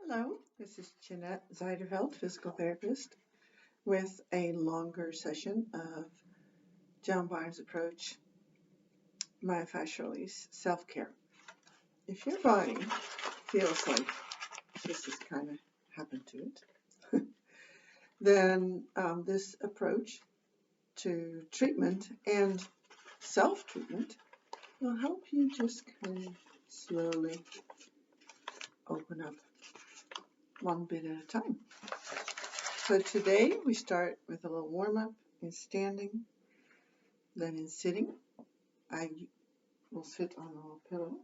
Hello, this is Jeanette Zeiderveld, physical therapist, with a longer session of John Barnes' approach, myofascial release, self-care. If your body feels like this has kind of happened to it, then this approach to treatment and self-treatment will help you just kind of slowly open up one bit at a time. So today we start with a little warm-up in standing, then in sitting. I will sit on a little pillow,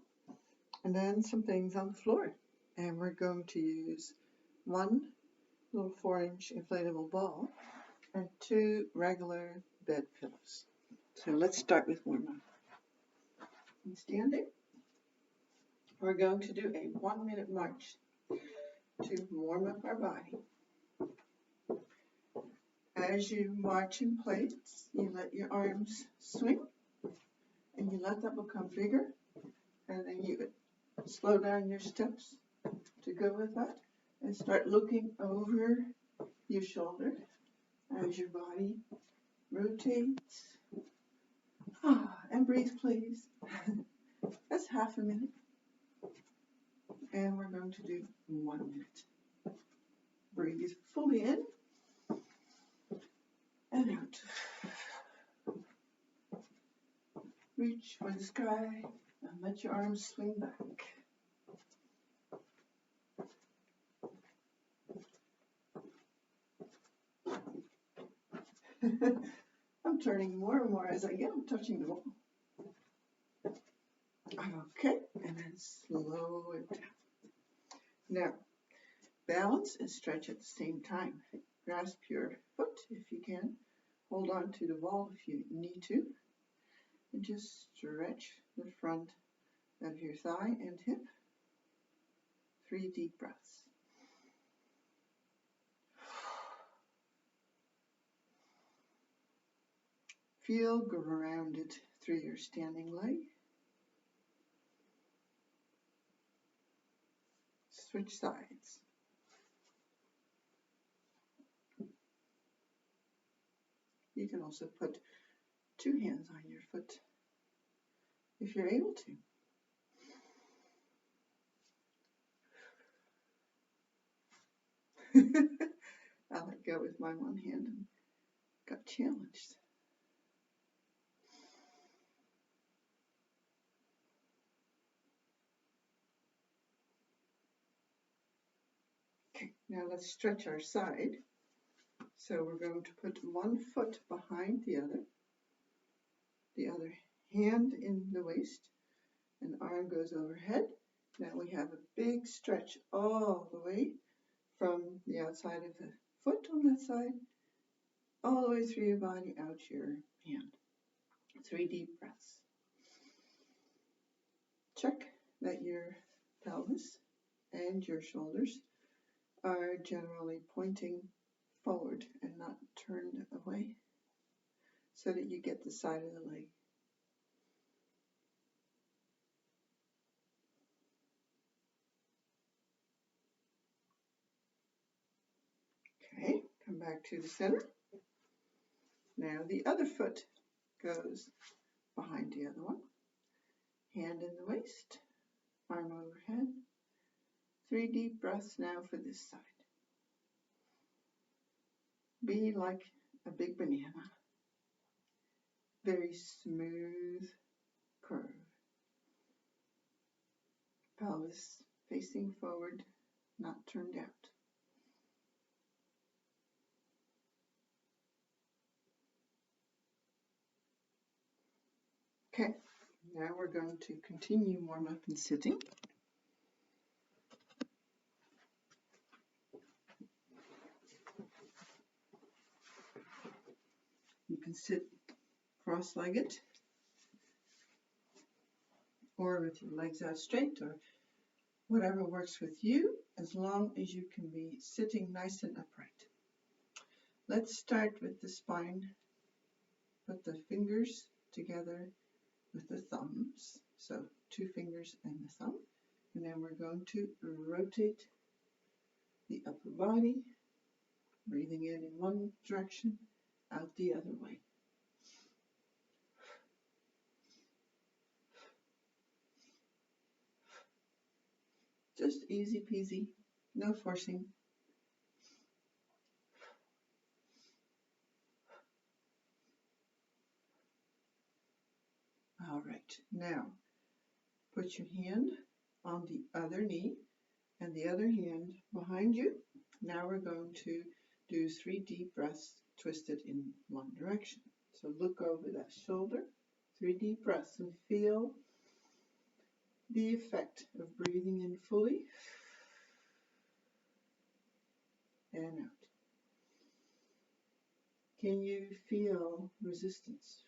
and then some things on the floor. And we're going to use one little 4-inch inflatable ball and 2 regular bed pillows. So let's start with warm-up. In standing, we're going to do a 1-minute march to warm up our body. As you march in place, you let your arms swing, and you let that become bigger, and then you slow down your steps to go with that, and start looking over your shoulder as your body rotates. And breathe, please. That's half a minute. And we're going to do 1 minute. Breathe fully in and out. Reach for the sky and let your arms swing back. I'm turning more and more as I get. I'm touching the wall. Okay, and then slow it down. Now, balance and stretch at the same time. Grasp your foot if you can. Hold on to the wall if you need to. And just stretch the front of your thigh and hip. 3 deep breaths. Feel grounded through your standing leg. Switch sides. You can also put 2 hands on your foot if you're able to. I let go with my one hand and got challenged. Okay, now let's stretch our side. So we're going to put one foot behind the other hand in the waist, and arm goes overhead. Now we have a big stretch all the way from the outside of the foot on that side, all the way through your body, out your hand. 3 deep breaths. Check that your pelvis and your shoulders are generally pointing forward and not turned away, so that you get the side of the leg. Okay, come back to the center. Now the other foot goes behind the other one. Hand in the waist, arm overhead. 3 deep breaths now for this side. Be like a big banana. Very smooth curve. Pelvis facing forward, not turned out. Okay, now we're going to continue warm up and sitting. You can sit cross-legged or with your legs out straight, or whatever works with you, as long as you can be sitting nice and upright. Let's start with the spine. Put the fingers together with the thumbs, so 2 fingers and the thumb, and then we're going to rotate the upper body, breathing in one direction, out the other way. Just easy peasy, no forcing. All right, now put your hand on the other knee and the other hand behind you. Now we're going to do 3 deep breaths twisted in one direction. So look over that shoulder, 3 deep breaths, and feel the effect of breathing in fully and out. Can you feel resistance?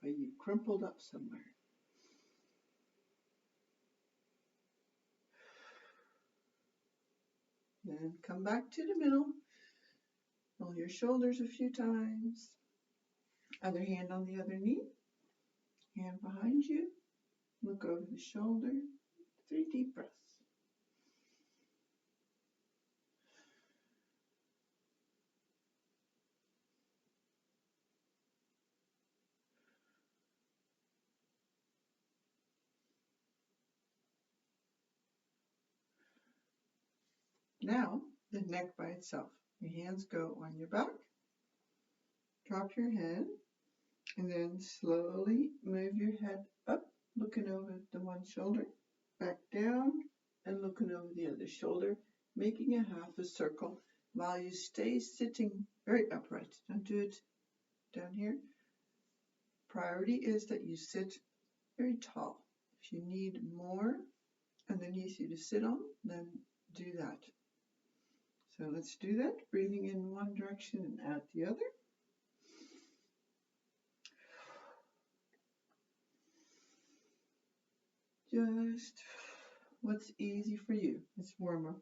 Are you crumpled up somewhere? Then come back to the middle. Roll your shoulders a few times. Other hand on the other knee. Hand behind you. Look over the shoulder. 3 deep breaths. Now, the neck by itself. Your hands go on your back. Drop your head. And then slowly move your head up, looking over the one shoulder. Back down and looking over the other shoulder, making a half a circle while you stay sitting very upright. Don't do it down here. Priority is that you sit very tall. If you need more underneath you to sit on, then do that. So let's do that, breathing in one direction and out the other. Just what's easy for you. It's warm up.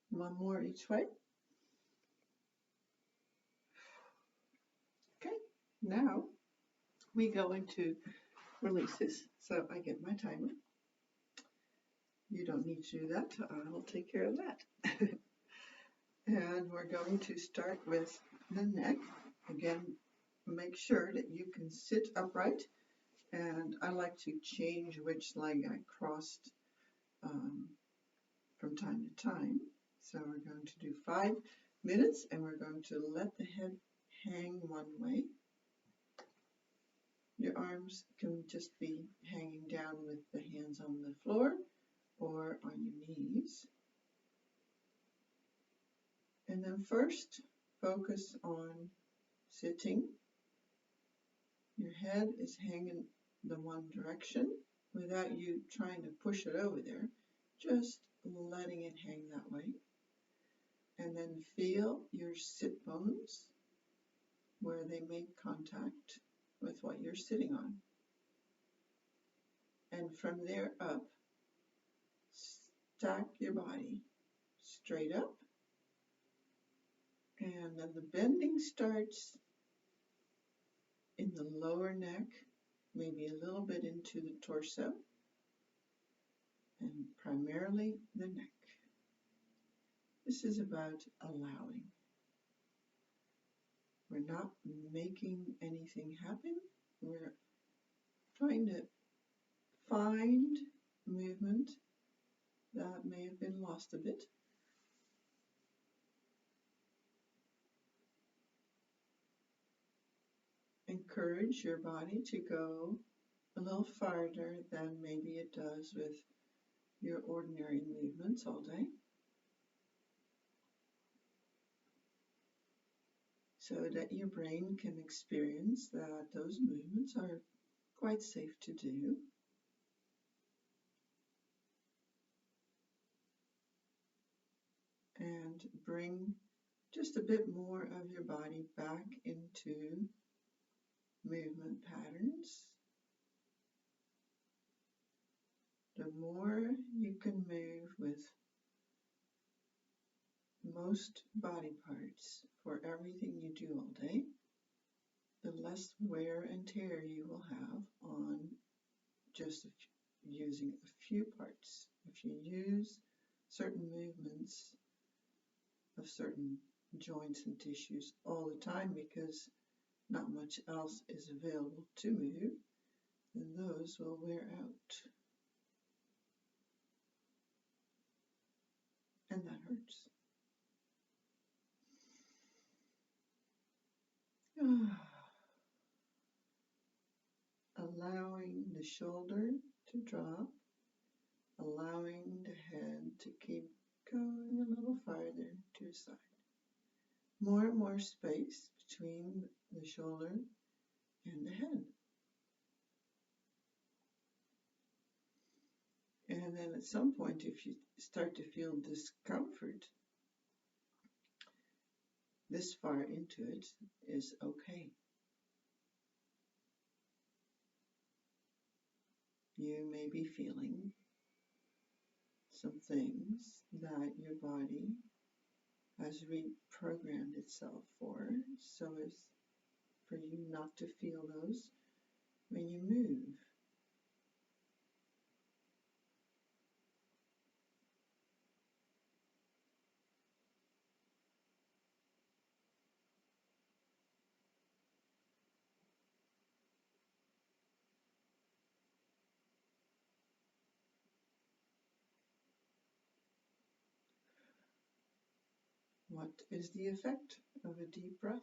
One more each way. Okay, now we go into releases. So I get my timer. You don't need to do that. I'll take care of that. And we're going to start with the neck. Again, make sure that you can sit upright. And I like to change which leg I crossed from time to time. So we're going to do 5 minutes, and we're going to let the head hang one way. Your arms can just be hanging down with the hands on the floor or on your knees. And then first, focus on sitting. Your head is hanging the one direction without you trying to push it over there, just letting it hang that way. And then feel your sit bones where they make contact with what you're sitting on. And from there up, stack your body straight up. And then the bending starts in the lower neck, maybe a little bit into the torso, and primarily the neck. This is about allowing. We're not making anything happen. We're trying to find movement that may have been lost a bit. Encourage your body to go a little farther than maybe it does with your ordinary movements all day. So that your brain can experience that those movements are quite safe to do. And bring just a bit more of your body back into movement patterns. The more you can move with most body parts for everything you do all day, the less wear and tear you will have on just using a few parts. If you use certain movements of certain joints and tissues all the time because not much else is available to move, then those will wear out. And that hurts. Allowing the shoulder to drop, allowing the head to keep going a little farther to the side. More and more space between the shoulder and the head. And then at some point, if you start to feel discomfort, this far into it is okay. You may be feeling some things that your body has reprogrammed itself for, so as for you not to feel those when you move. What is the effect of a deep breath?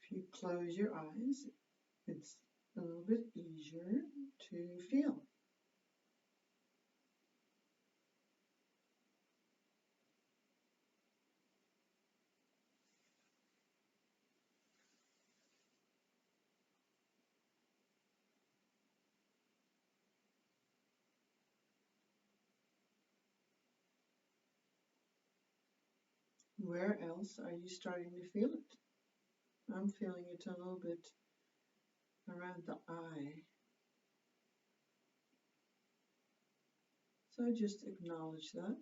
If you close your eyes, it's a little bit easier to feel. Where else are you starting to feel it? I'm feeling it a little bit around the eye. So just acknowledge that.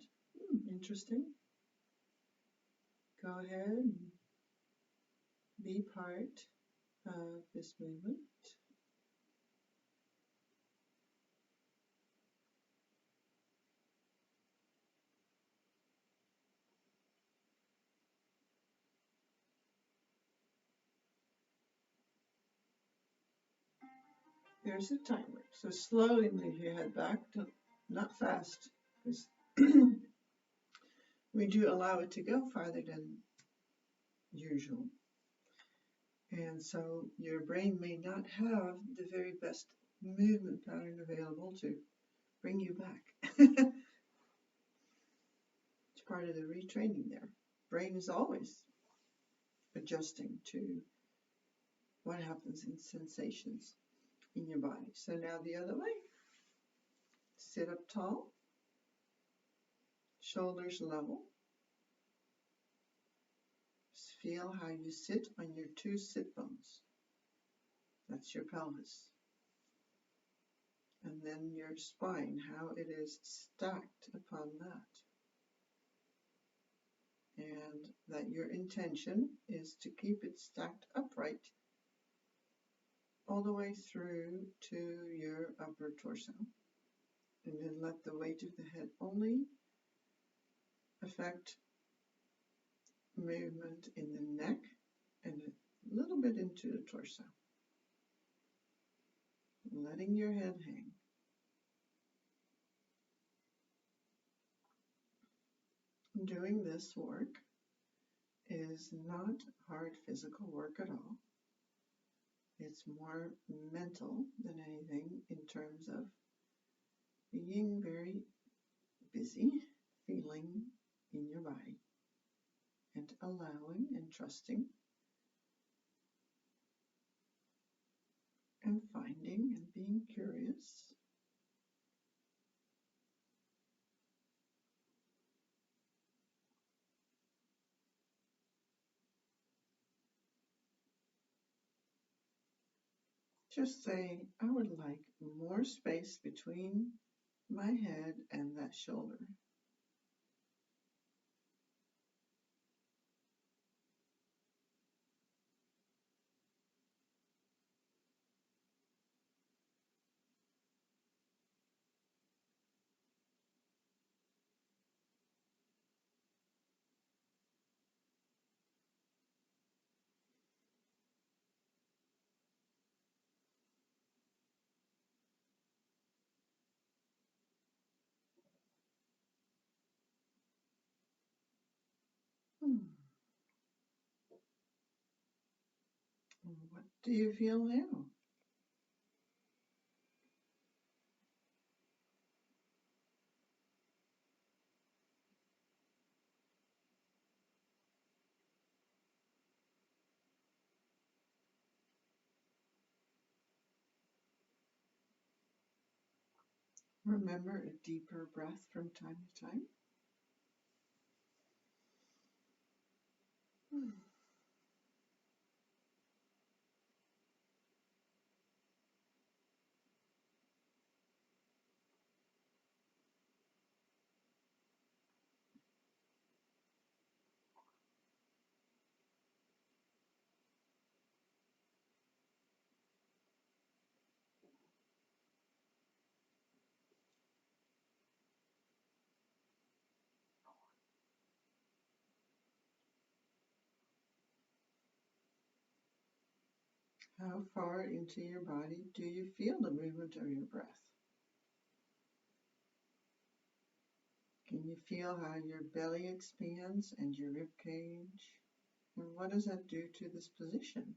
Interesting. Go ahead and be part of this movement. There's a timer, so slowly move your head back, not fast, because we do allow it to go farther than usual. And so your brain may not have the very best movement pattern available to bring you back. It's part of the retraining there. Brain is always adjusting to what happens in sensations in your body. So now the other way. Sit up tall, shoulders level. Just feel how you sit on your two sit bones. That's your pelvis. And then your spine, how it is stacked upon that. And that your intention is to keep it stacked upright all the way through to your upper torso. And then let the weight of the head only affect movement in the neck and a little bit into the torso. Letting your head hang. Doing this work is not hard physical work at all. It's more mental than anything in terms of being very busy, feeling in your body, and allowing and trusting and finding and being curious Just say, I would like more space between my head and that shoulder. What do you feel now? Remember a deeper breath from time to time. How far into your body do you feel the movement of your breath? Can you feel how your belly expands and your rib cage? And what does that do to this position?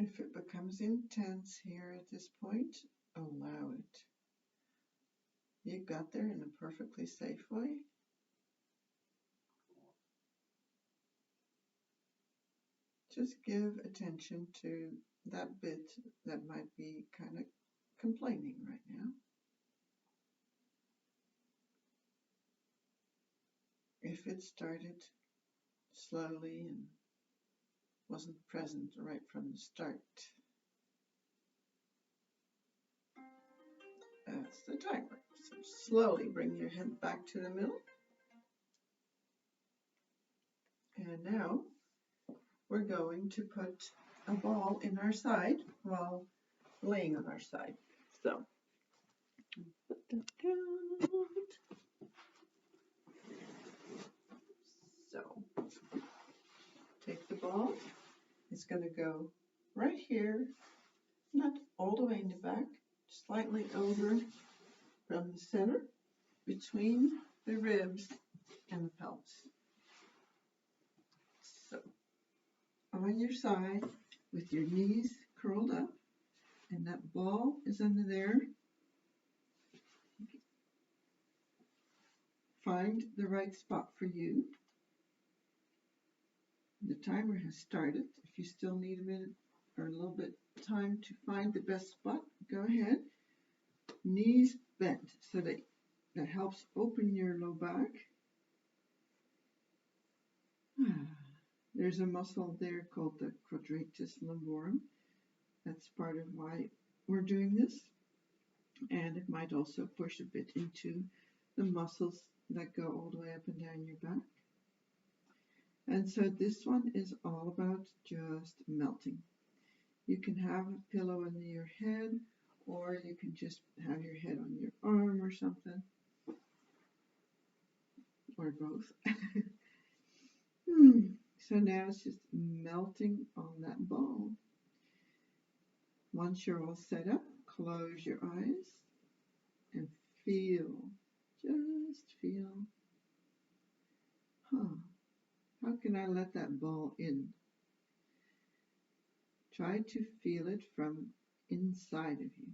If it becomes intense here at this point, allow it. You got there in a perfectly safe way. Just give attention to that bit that might be kind of complaining right now. If it started slowly and wasn't present right from the start, that's the timer. So slowly bring your head back to the middle. And now we're going to put a ball in our side while laying on our side. So put that down. So take the ball. It's going to go right here, not all the way in the back, slightly over from the center, between the ribs and the pelvis. So on your side with your knees curled up, and that ball is under there. Find the right spot for you. The timer has started. If you still need a minute or a little bit time to find the best spot, go ahead. Knees bent so that helps open your low back. There's a muscle there called the quadratus lumborum. That's part of why we're doing this. And it might also push a bit into the muscles that go all the way up and down your back. And so this one is all about just melting. You can have a pillow under your head, or you can just have your head on your arm or something, or both. So now it's just melting on that ball. Once you're all set up, close your eyes and feel, just feel, how can I let that ball in? Try to feel it from inside of you.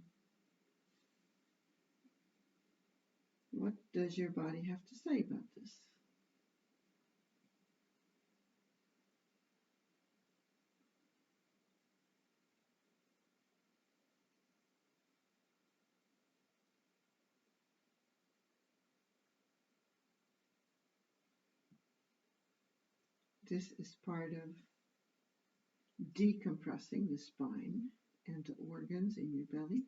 What does your body have to say about this? This is part of decompressing the spine and the organs in your belly.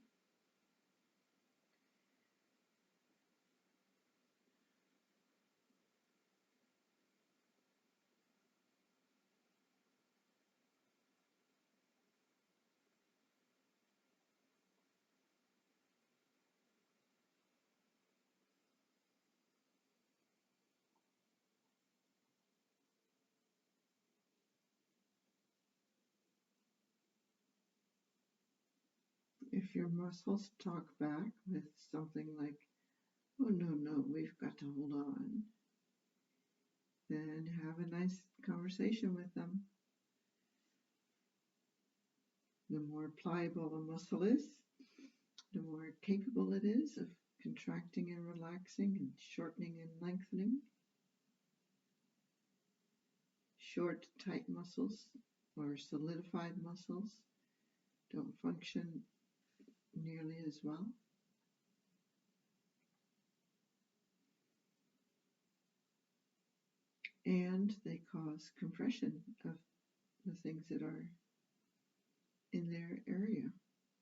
If your muscles talk back with something like, oh no, we've got to hold on, then have a nice conversation with them. The more pliable a muscle is, the more capable it is of contracting and relaxing and shortening and lengthening. Short, tight muscles or solidified muscles don't function nearly as well. And they cause compression of the things that are in their area.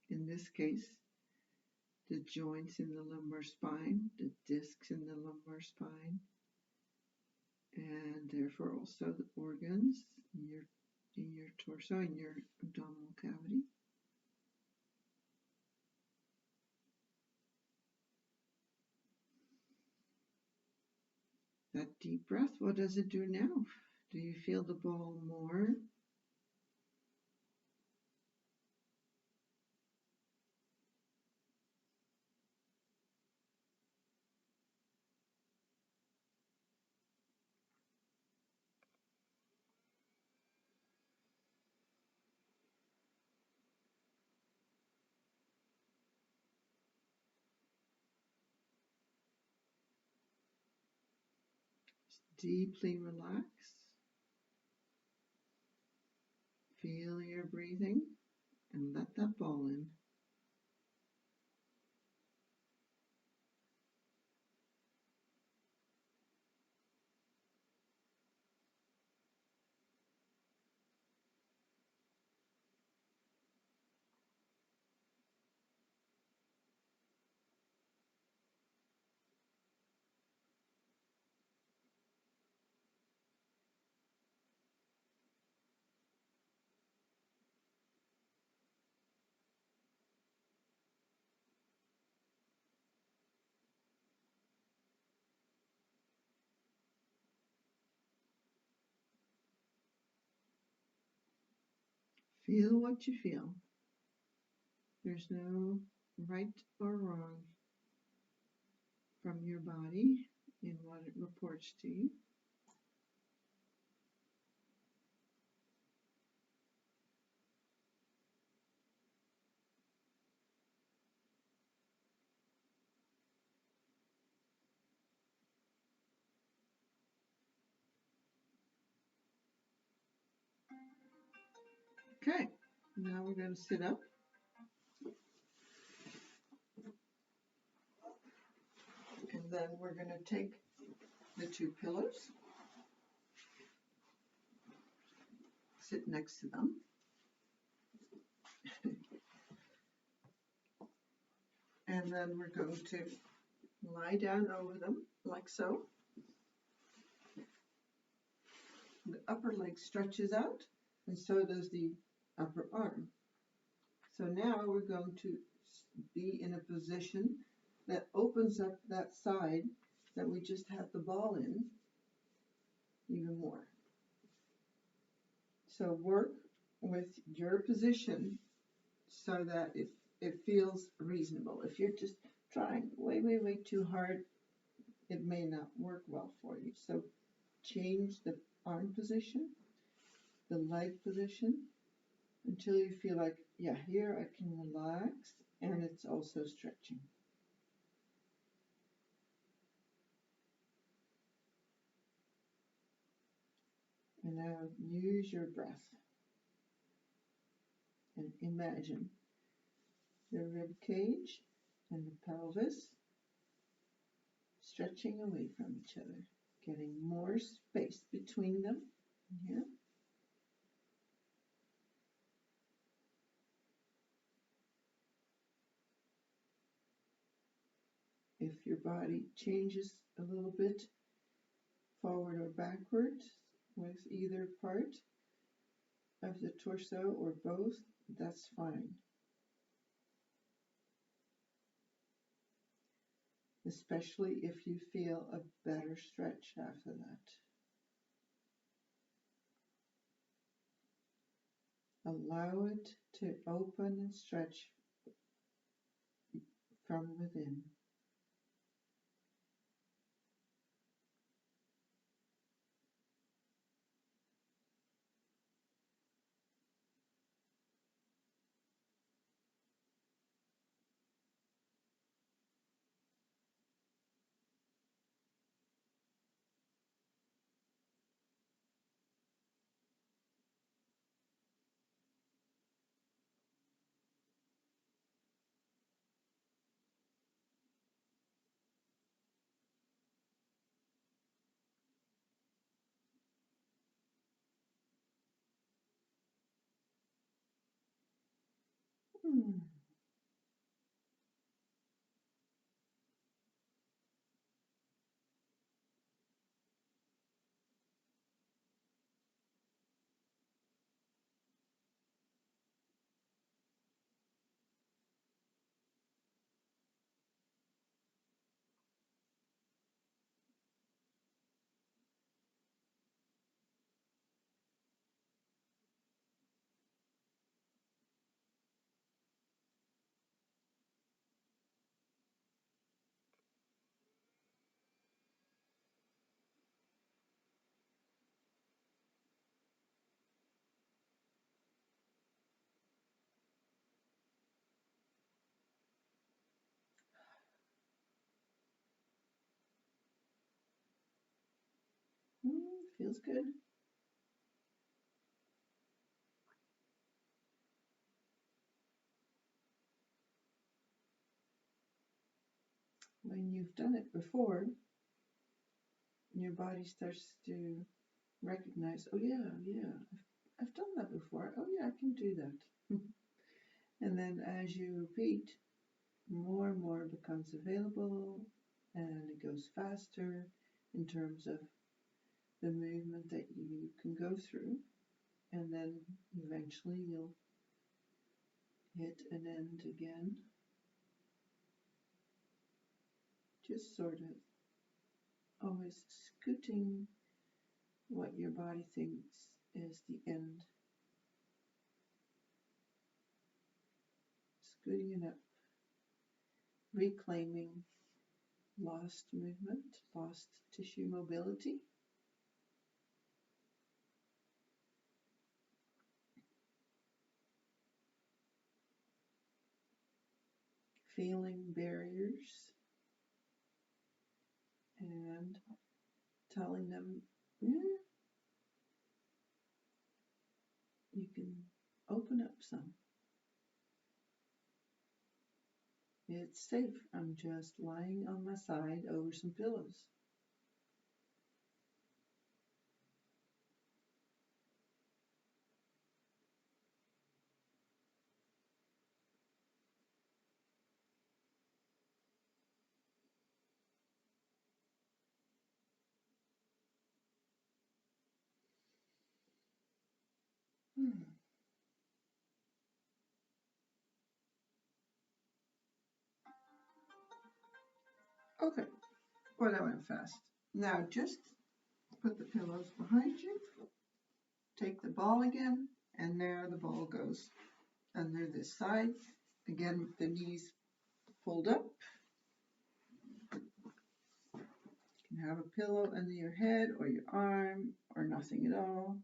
In this case, the joints in the lumbar spine, the discs in the lumbar spine, and therefore also the organs in your torso, in your abdominal cavity. That deep breath, what does it do now? Do you feel the ball more? Deeply relax. Feel your breathing and let that ball in. Feel what you feel. There's no right or wrong from your body in what it reports to you. Okay, now we're going to sit up. And then we're going to take the two pillows, sit next to them. And then we're going to lie down over them like so. The upper leg stretches out, and so does the upper arm. So now we're going to be in a position that opens up that side that we just had the ball in even more. So work with your position so that it feels reasonable. If you're just trying way too hard, it may not work well for you. So change the arm position, the leg position, until you feel like, yeah, here I can relax and it's also stretching. And now use your breath and imagine the rib cage and the pelvis stretching away from each other, getting more space between them here. If your body changes a little bit forward or backward with either part of the torso or both, that's fine. Especially if you feel a better stretch after that. Allow it to open and stretch from within. Feels good. When you've done it before, your body starts to recognize, oh yeah, I've done that before. Oh yeah, I can do that. And then as you repeat, more and more becomes available and it goes faster in terms of the movement that you can go through. And then eventually you'll hit an end again. Just sort of always scooting what your body thinks is the end. Scooting it up. Reclaiming lost movement, lost tissue mobility. Feeling barriers and telling them, yeah, you can open up some. It's safe. I'm just lying on my side over some pillows. Okay, boy, that went fast. Now just put the pillows behind you. Take the ball again, and there the ball goes under this side. Again, with the knees pulled up. You can have a pillow under your head or your arm or nothing at all.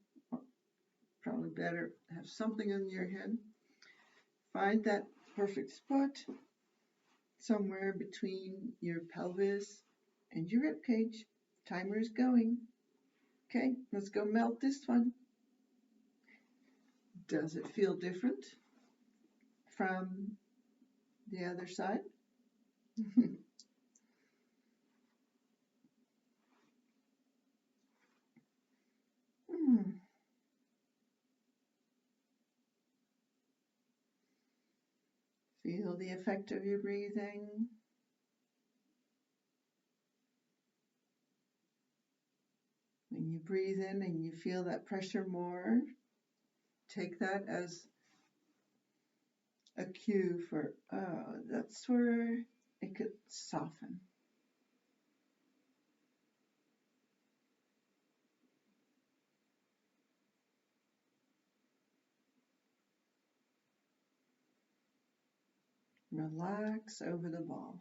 Probably better have something under your head. Find that perfect spot somewhere between your pelvis and your rib cage. Timer is going. Okay, let's go melt this one. Does it feel different from the other side? Feel the effect of your breathing. When you breathe in and you feel that pressure more, take that as a cue for, oh, that's where it could soften. Relax over the ball.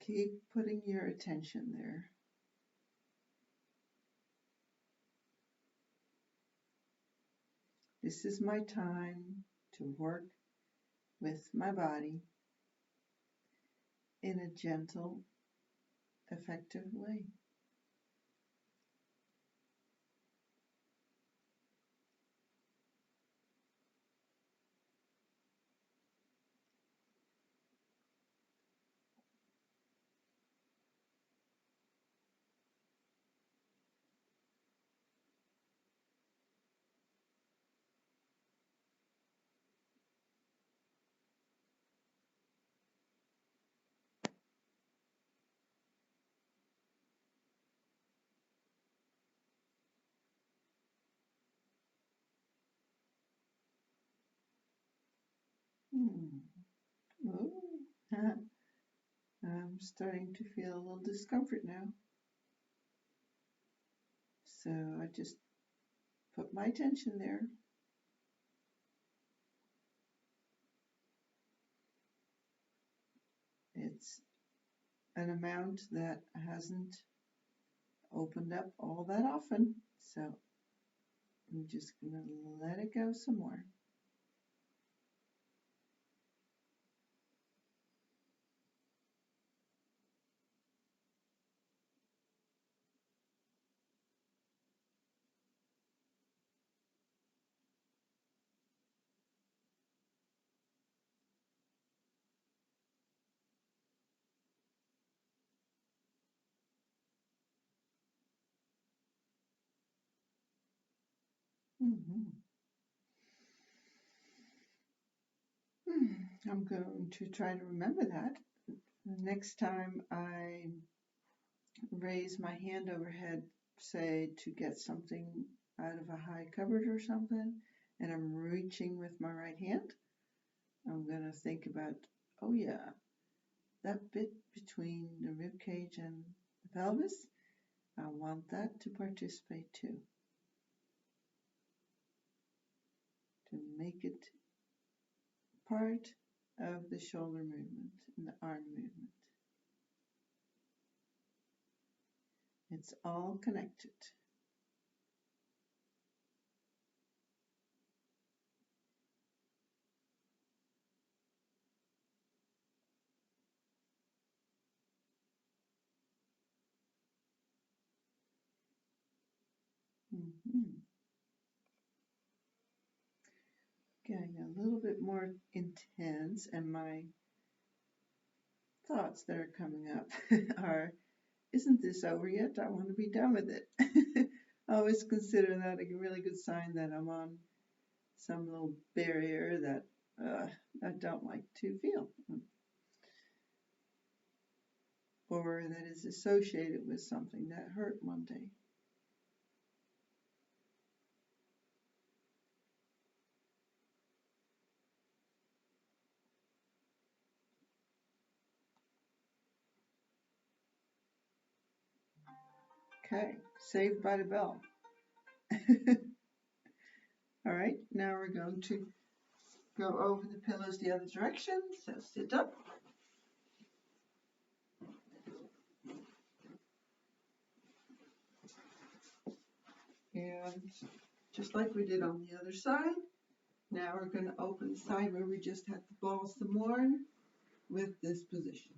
Keep putting your attention there. This is my time to work with my body in a gentle, effective way. Oh. I'm starting to feel a little discomfort now. So I just put my attention there. It's an amount that hasn't opened up all that often. So I'm just going to let it go some more. I'm going to try to remember that. Next time I raise my hand overhead, say to get something out of a high cupboard or something, and I'm reaching with my right hand, I'm going to think about, oh yeah, that bit between the rib cage and the pelvis, I want that to participate too. To make it part of the shoulder movement and the arm movement. It's all connected. Getting a little bit more intense, and my thoughts that are coming up are, isn't this over yet? I want to be done with it. I always consider that a really good sign that I'm on some little barrier that I don't like to feel, or that is associated with something that hurt one day. Okay, saved by the bell. All right, now we're going to go over the pillows the other direction. So sit up. And just like we did on the other side, now we're going to open the side where we just had the balls some more with this position.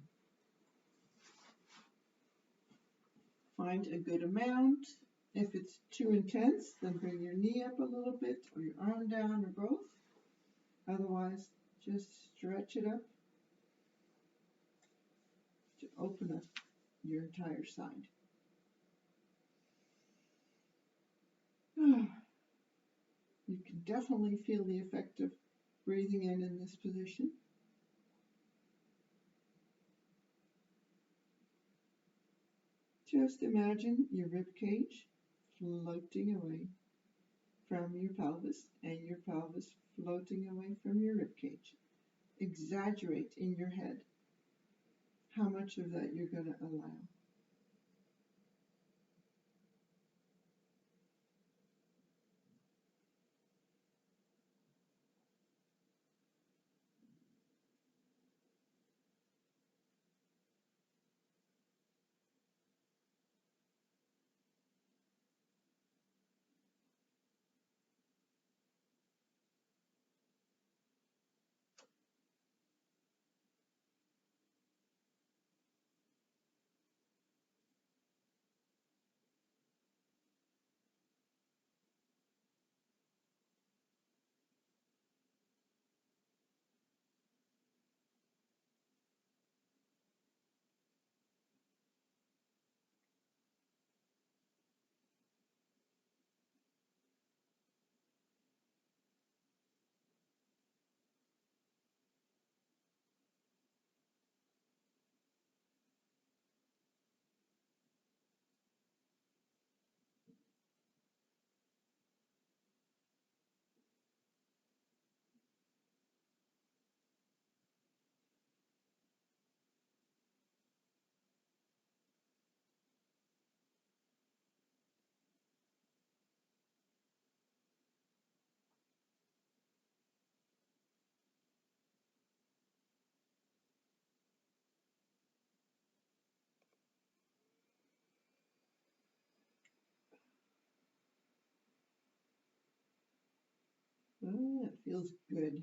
Find a good amount. If it's too intense, then bring your knee up a little bit or your arm down or both. Otherwise, just stretch it up to open up your entire side. You can definitely feel the effect of breathing in this position. Just imagine your rib cage floating away from your pelvis and your pelvis floating away from your rib cage. Exaggerate in your head how much of that you're going to allow. Oh, it feels good.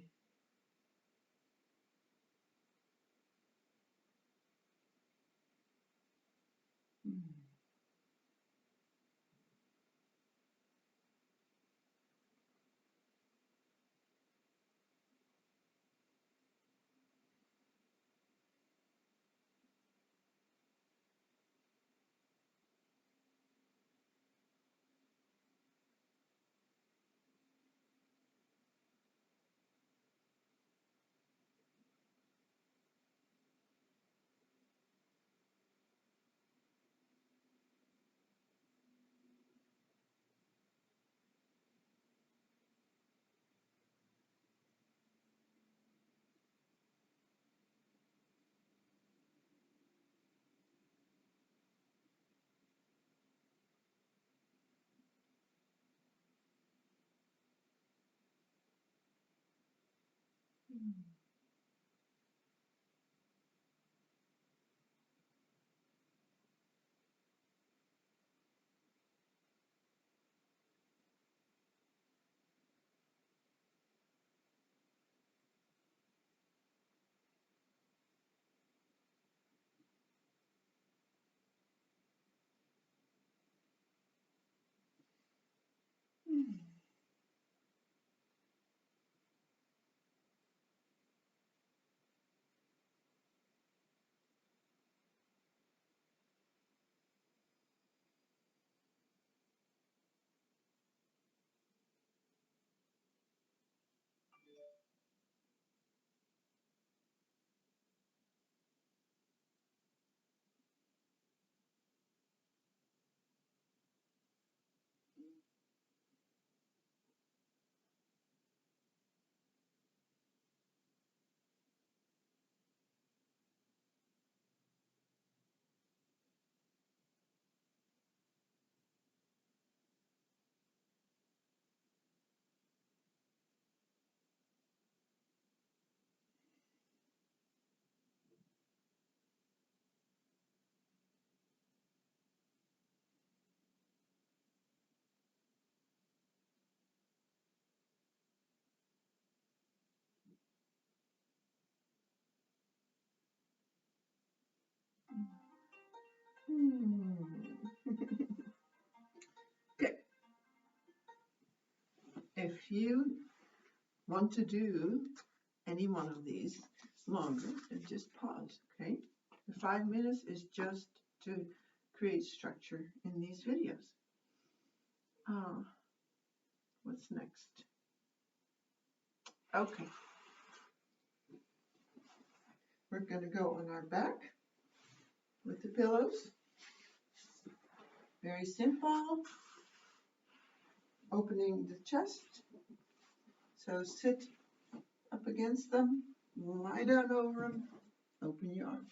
Okay. If you want to do any one of these longer, then just pause, okay? The 5 minutes is just to create structure in these videos. What's next? Okay. We're going to go on our back with the pillows. Very simple. Opening the chest. So sit up against them, lie down over them, open your arms.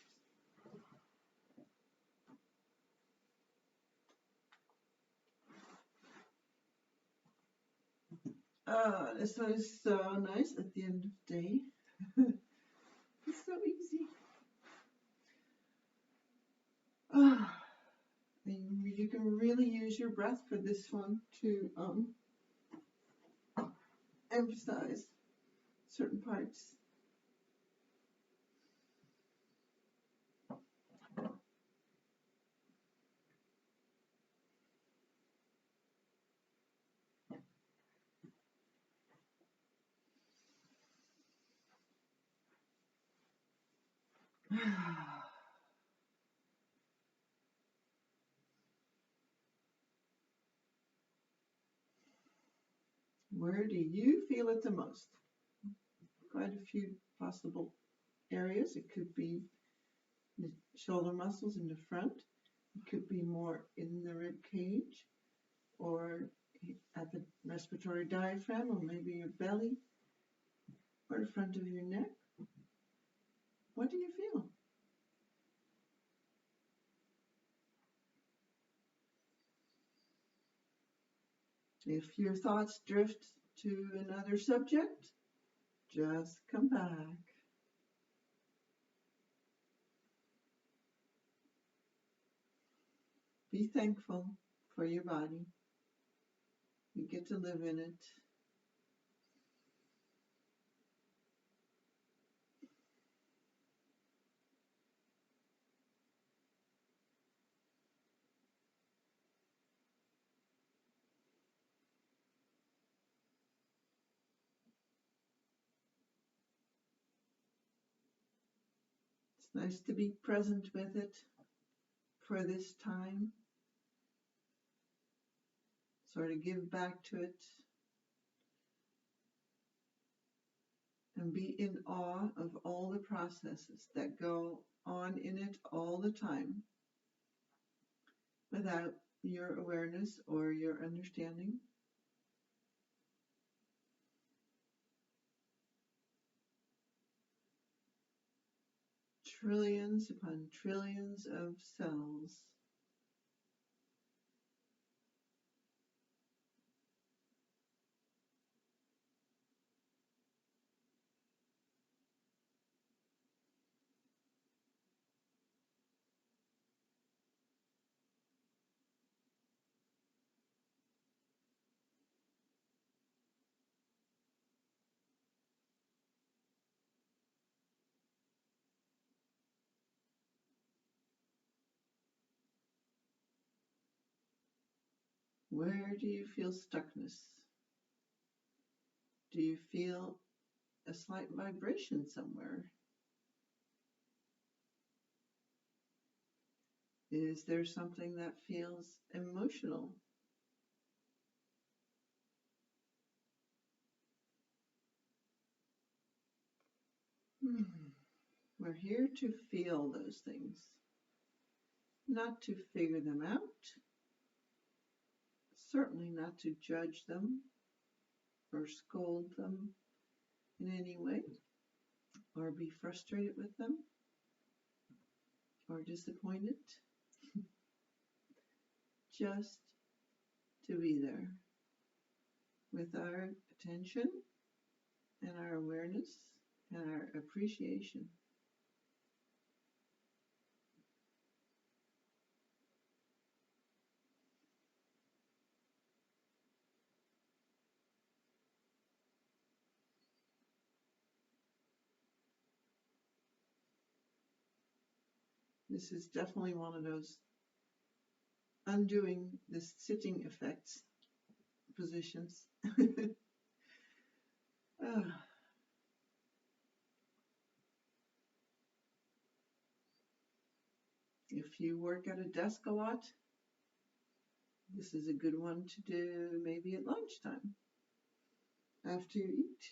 This one is so nice at the end of the day. It's so easy. And you can really use your breath for this one to emphasize certain parts. Where do you feel it the most? Quite a few possible areas. It could be the shoulder muscles in the front. It could be more in the rib cage, or at the respiratory diaphragm, or maybe your belly, or the front of your neck. What do you feel? If your thoughts drift to another subject, just come back. Be thankful for your body. You get to live in it. It's nice to be present with it for this time. Sort of give back to it and be in awe of all the processes that go on in it all the time without your awareness or your understanding. Trillions upon trillions of cells. Where do you feel stuckness? Do you feel a slight vibration somewhere? Is there something that feels emotional? We're here to feel those things, not to figure them out, certainly not to judge them or scold them in any way, or be frustrated with them or disappointed. Just to be there with our attention and our awareness and our appreciation. This is definitely one of those undoing the sitting effects positions. If you work at a desk a lot, this is a good one to do maybe at lunchtime after you eat.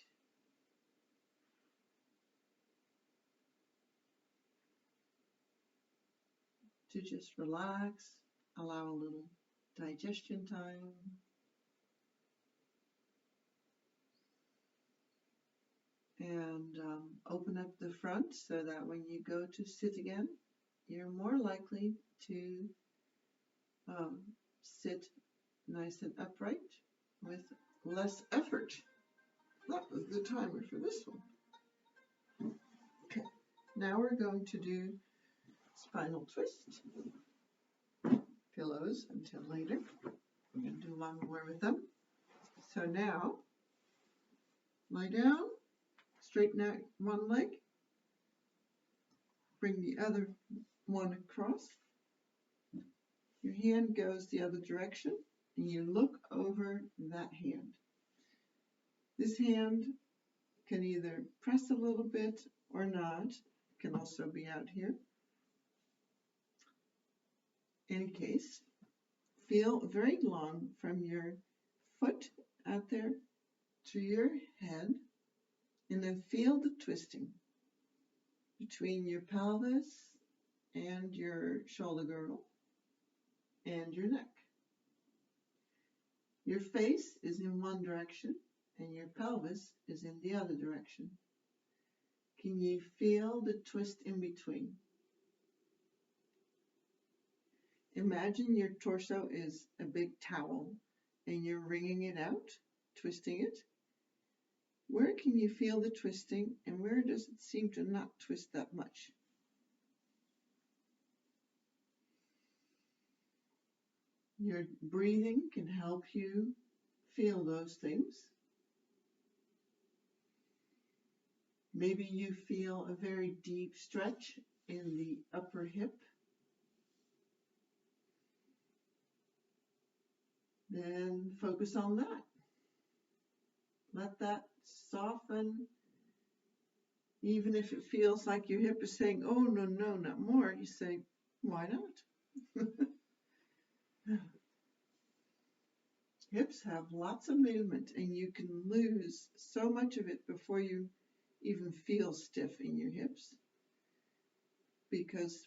To just relax, allow a little digestion time. And open up the front so that when you go to sit again, you're more likely to sit nice and upright with less effort. That was the timer for this one. Okay, now we're going to do spinal twist. Pillows until later. We're going to do a lot more with them. So now, lie down, straighten out one leg, bring the other one across. Your hand goes the other direction, and you look over that hand. This hand can either press a little bit or not. It can also be out here. In any case, feel very long from your foot out there to your head, and then feel the twisting between your pelvis and your shoulder girdle and your neck. Your face is in one direction and your pelvis is in the other direction. Can you feel the twist in between? Imagine your torso is a big towel and you're wringing it out, twisting it. Where can you feel the twisting and where does it seem to not twist that much? Your breathing can help you feel those things. Maybe you feel a very deep stretch in the upper hip. Then focus on that. Let that soften. Even if it feels like your hip is saying, oh, no, no, not more, you say, why not? Hips have lots of movement, and you can lose so much of it before you even feel stiff in your hips.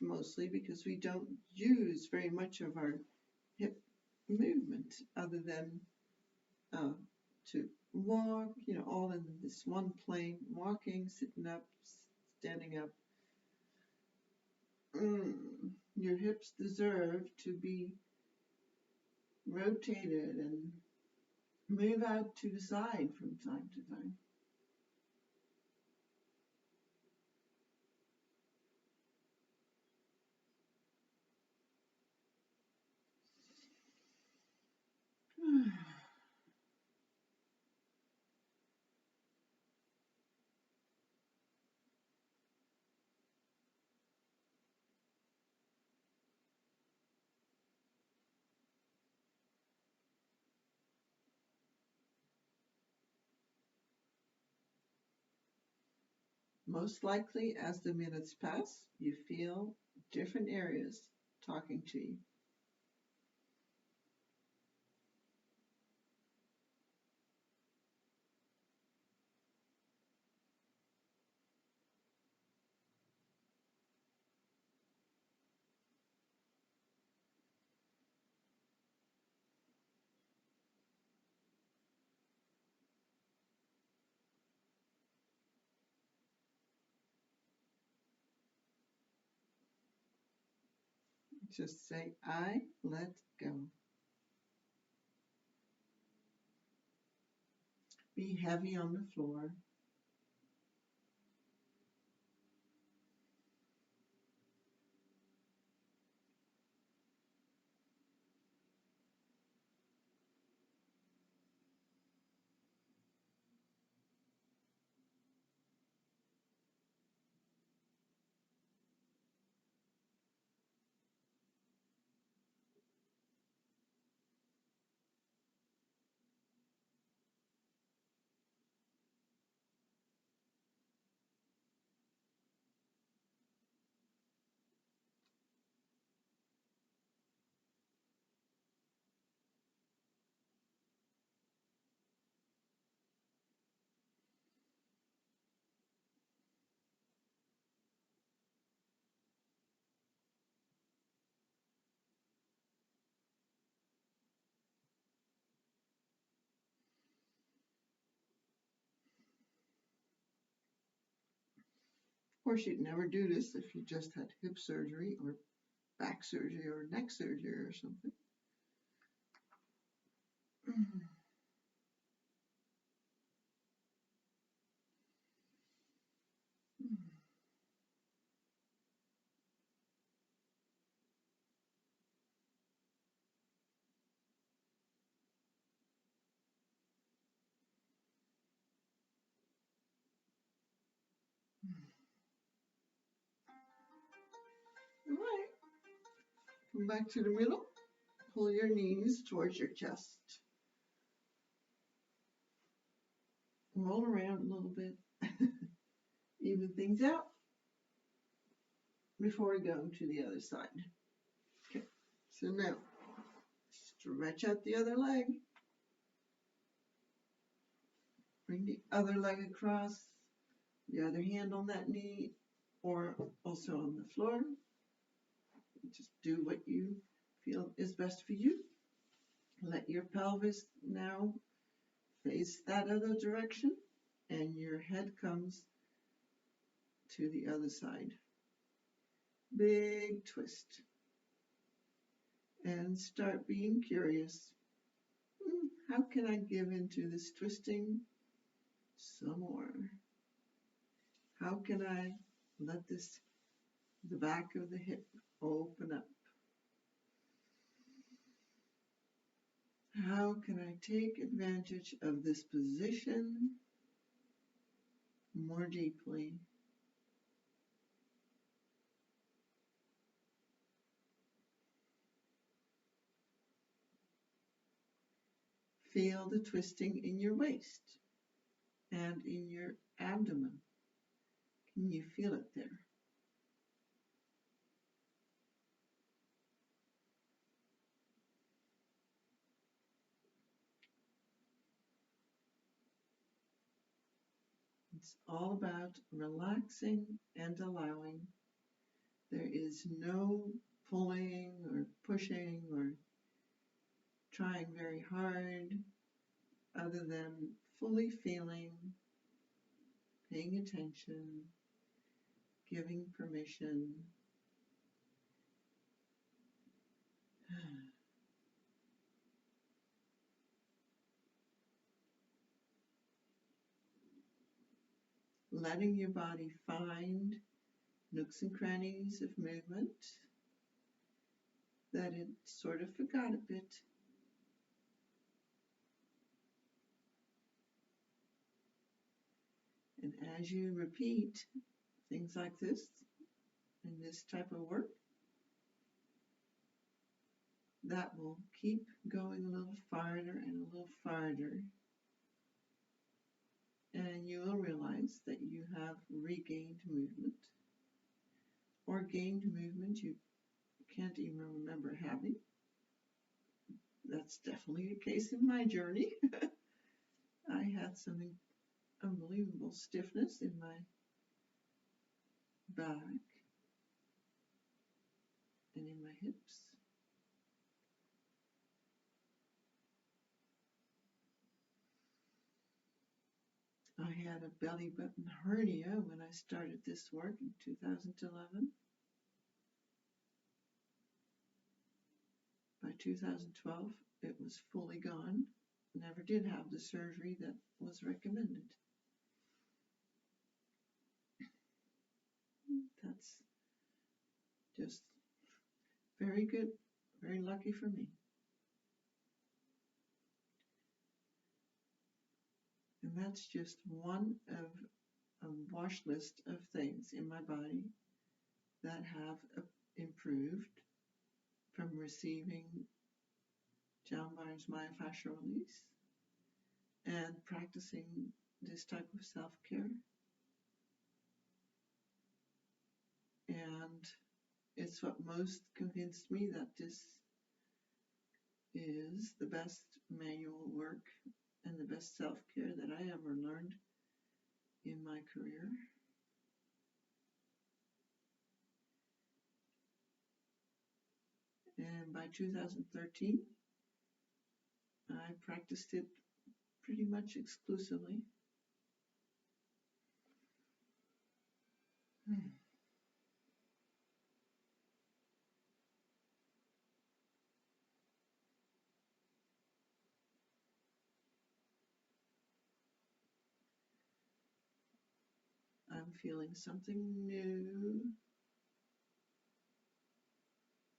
Mostly because we don't use very much of our hip movement other than to walk, all in this one plane, walking, sitting up, standing up. Your hips deserve to be rotated and move out to the side from time to time. Most likely, as the minutes pass, you feel different areas talking to you. Just say, I let go. Be heavy on the floor. course, you'd never do this if you just had hip surgery or back surgery or neck surgery or something. All right. Come back to the middle. Pull your knees towards your chest. Roll around a little bit. Even things out before we go to the other side. Okay. So now, stretch out the other leg. Bring the other leg across, the other hand on that knee, or also on the floor. Just do what you feel is best for you. Let your pelvis now face that other direction, and your head comes to the other side. Big twist. And start being curious. How can I give into this twisting some more? How can I let the back of the hip open up? How can I take advantage of this position more deeply? Feel the twisting in your waist and in your abdomen. Can you feel it there? It's all about relaxing and allowing. There is no pulling or pushing or trying very hard, other than fully feeling, paying attention, giving permission. Letting your body find nooks and crannies of movement that it sort of forgot a bit. And as you repeat things like this in this type of work, that will keep going a little farther and a little farther. And you will realize that you have regained movement, or gained movement you can't even remember having. That's definitely the case in my journey. I had some unbelievable stiffness in my back and in my hips. I had a belly button hernia when I started this work in 2011. By 2012, it was fully gone. Never did have the surgery that was recommended. That's just very good, very lucky for me. And that's just one of a wash list of things in my body that have improved from receiving John Barnes myofascial release and practicing this type of self-care. And it's what most convinced me that this is the best manual work and the best self-care that I ever learned in my career. And by 2013, I practiced it pretty much exclusively. I'm feeling something new,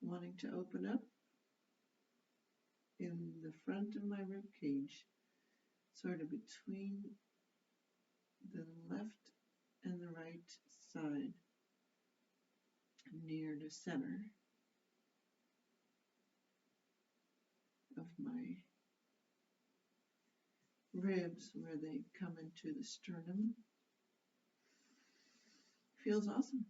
wanting to open up in the front of my rib cage, sort of between the left and the right side, near the center of my ribs where they come into the sternum. Feels awesome.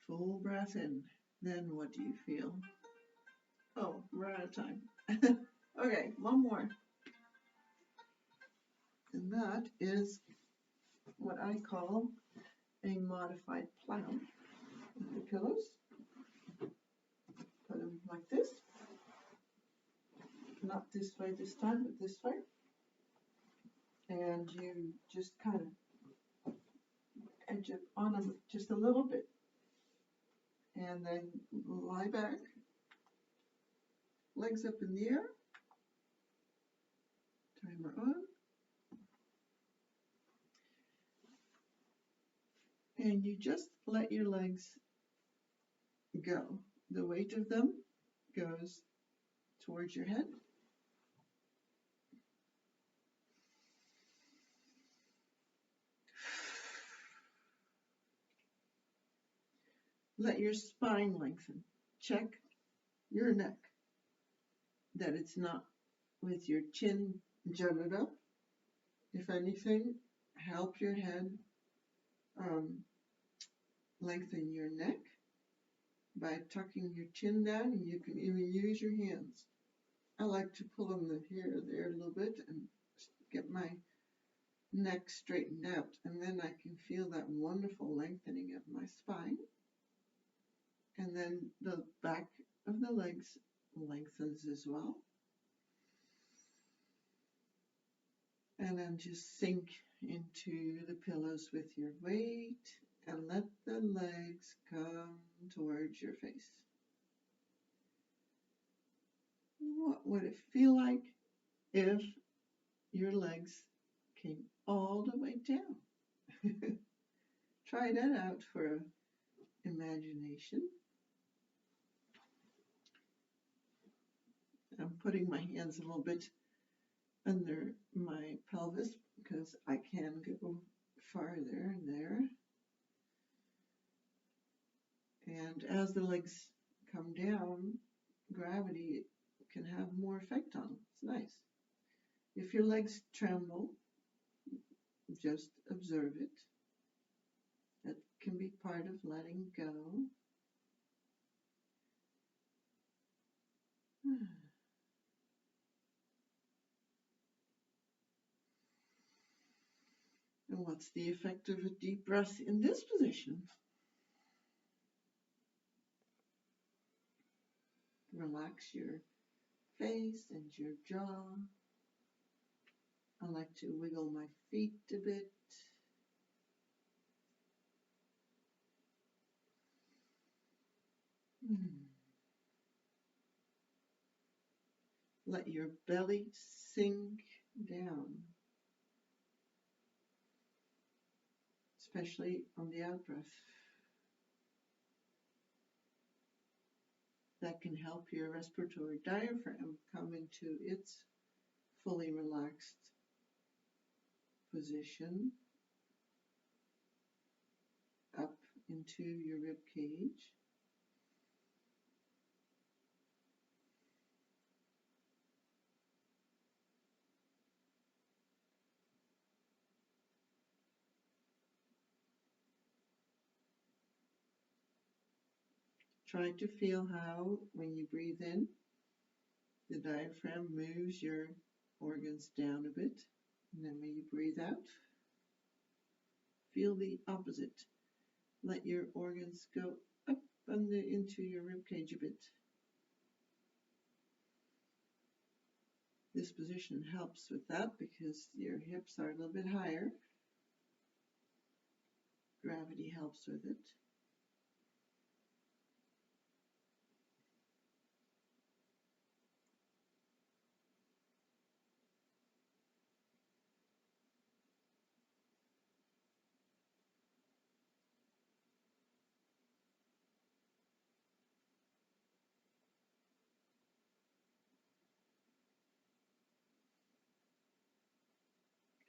Full breath in. Then what do you feel? Oh, we're out of time. Okay, one more. And that is what I call a modified plow. The pillows, put them like this. Not this way this time, but this way. And you just kind of edge it on them just a little bit. And then lie back, legs up in the air, timer on. And you just let your legs go. The weight of them goes towards your head. Let your spine lengthen. Check your neck, that it's not with your chin jutted up. If anything, help your head lengthen your neck by tucking your chin down, and you can even use your hands. I like to pull them here or there a little bit and get my neck straightened out, and then I can feel that wonderful lengthening of my spine. And then the back of the legs lengthens as well. And then just sink into the pillows with your weight and let the legs come towards your face. What would it feel like if your legs came all the way down? Try that out for imagination. I'm putting my hands a little bit under my pelvis because I can go farther there. And as the legs come down, gravity can have more effect on them. It's nice. If your legs tremble, just observe it. That can be part of letting go. And what's the effect of a deep breath in this position? Relax your face and your jaw. I like to wiggle my feet a bit. Let your belly sink down, especially on the out-breath. That can help your respiratory diaphragm come into its fully relaxed position up into your rib cage. Try to feel how, when you breathe in, the diaphragm moves your organs down a bit. And then when you breathe out, feel the opposite. Let your organs go up into your rib cage a bit. This position helps with that because your hips are a little bit higher. Gravity helps with it.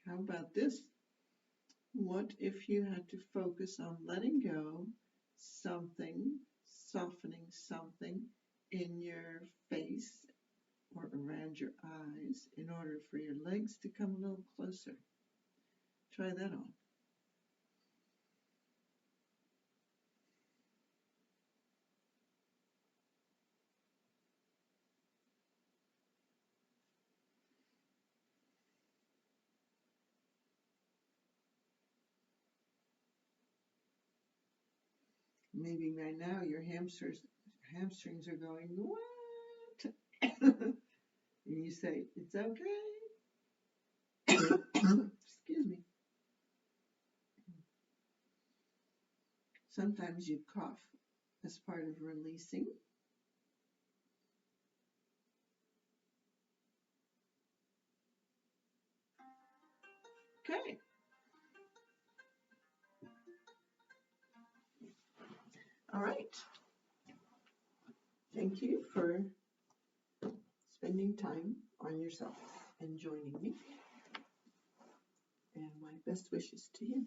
How about this? What if you had to focus on letting go something, softening something in your face or around your eyes in order for your legs to come a little closer? Try that on. Maybe right now your hamstrings are going, what? And you say, it's okay. Excuse me. Sometimes you cough as part of releasing. Okay. All right. Thank you for spending time on yourself and joining me. And my best wishes to you.